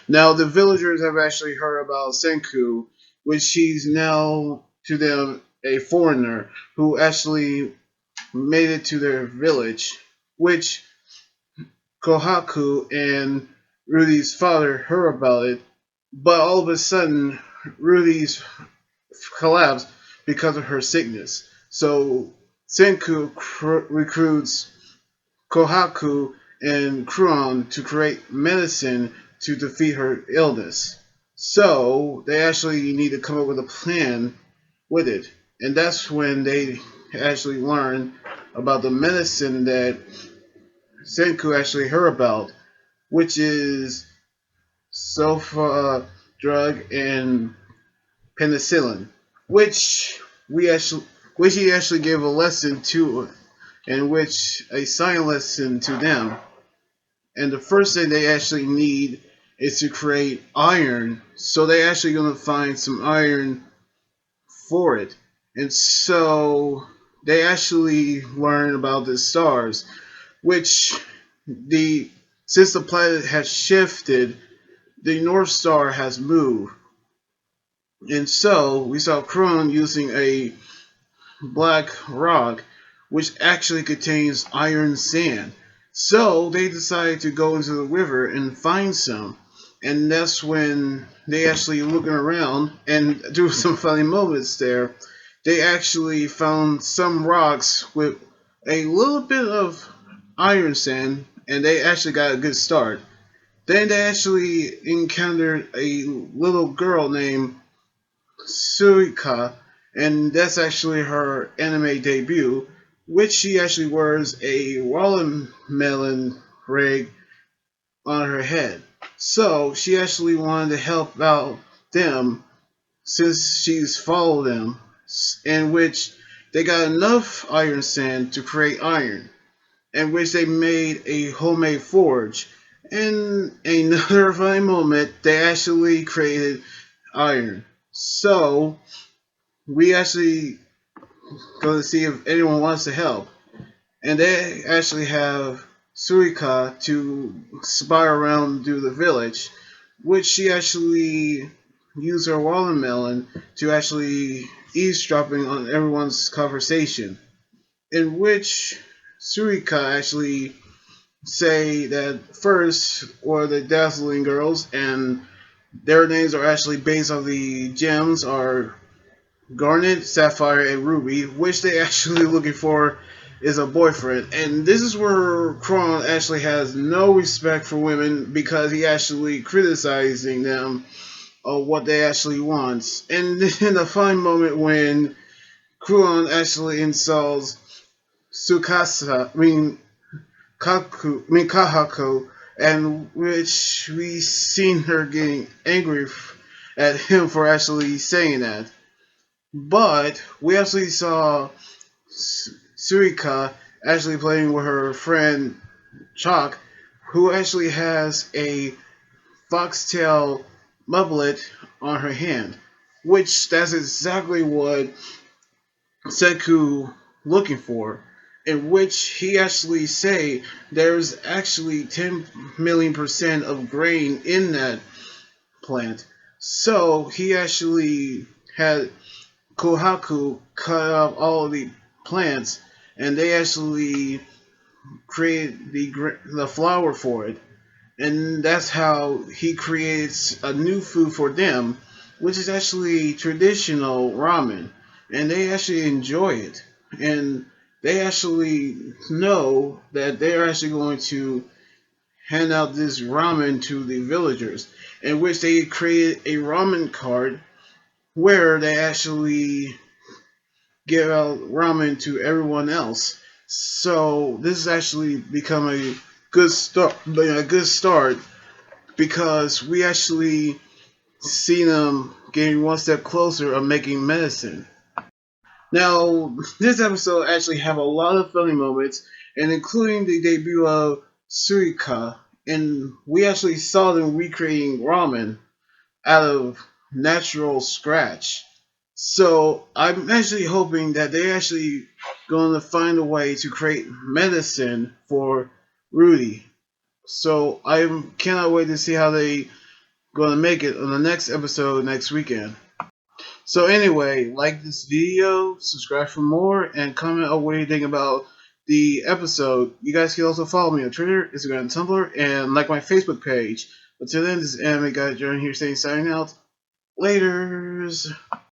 Now the villagers have actually heard about Senku, which he's now to them a foreigner who actually made it to their village, which Kohaku and Rudy's father heard about it, but all of a sudden Rudy's collapsed because of her sickness. So Senku recruits Kohaku and Kruon to create medicine to defeat her illness. So they actually need to come up with a plan with it. And that's when they actually learn about the medicine that Senku actually heard about, which is sulfa drug and penicillin, which we actually which he actually gave a lesson to, in which a science lesson to them. And the first thing they actually need is to create iron. So they actually gonna find some iron for it. And so they actually learn about the stars, which the since the planet has shifted, the North Star has moved. And so we saw Kron using a black rock, which actually contains iron sand. So they decided to go into the river and find some. And that's when they actually looking around and do some funny moments there. They actually found some rocks with a little bit of iron sand, and they actually got a good start. Then they actually encountered a little girl named Suika, and that's actually her anime debut, which she actually wears a watermelon rig on her head. So she actually wanted to help out them since she's followed them, in which they got enough iron sand to create iron, in which they made a homemade forge. In another funny moment, they actually created iron. So we actually go to see if anyone wants to help. And they actually have Surika to spy around through the village, which she actually used her watermelon to actually eavesdropping on everyone's conversation, in which Surika actually say that first were the dazzling girls, and their names are actually based on the gems are Garnet, Sapphire, and Ruby, which they actually looking for is a boyfriend. And this is where Kron actually has no respect for women because he actually criticizing them of what they actually want. And in a fine moment when Kron actually insults Kahako, and which we seen her getting angry at him for actually saying that. But we actually saw Surika actually playing with her friend Chalk, who actually has a foxtail mufflet on her hand, which that's exactly what Senku looking for. In which he actually say there's actually 10 million% of grain in that plant. So he actually had Kohaku cut off all of the plants, and they actually created the flour for it, and that's how he creates a new food for them, which is actually traditional ramen, and they actually enjoy it, and they actually know that they're actually going to hand out this ramen to the villagers, in which they created a ramen card where they actually give out ramen to everyone else. So this has actually become a good start because we actually see them getting one step closer of making medicine. Now, this episode actually have a lot of funny moments, and including the debut of Suika, and we actually saw them recreating ramen out of natural scratch. So I'm actually hoping that they're actually going to find a way to create medicine for Rudy. So I cannot wait to see how they going to make it on the next episode next weekend. So anyway, like this video, subscribe for more, and comment out what you think about the episode. You guys can also follow me on Twitter, Instagram, and Tumblr, and like my Facebook page. Until then, this is Anime Guy Jordan here saying signing out. Laters.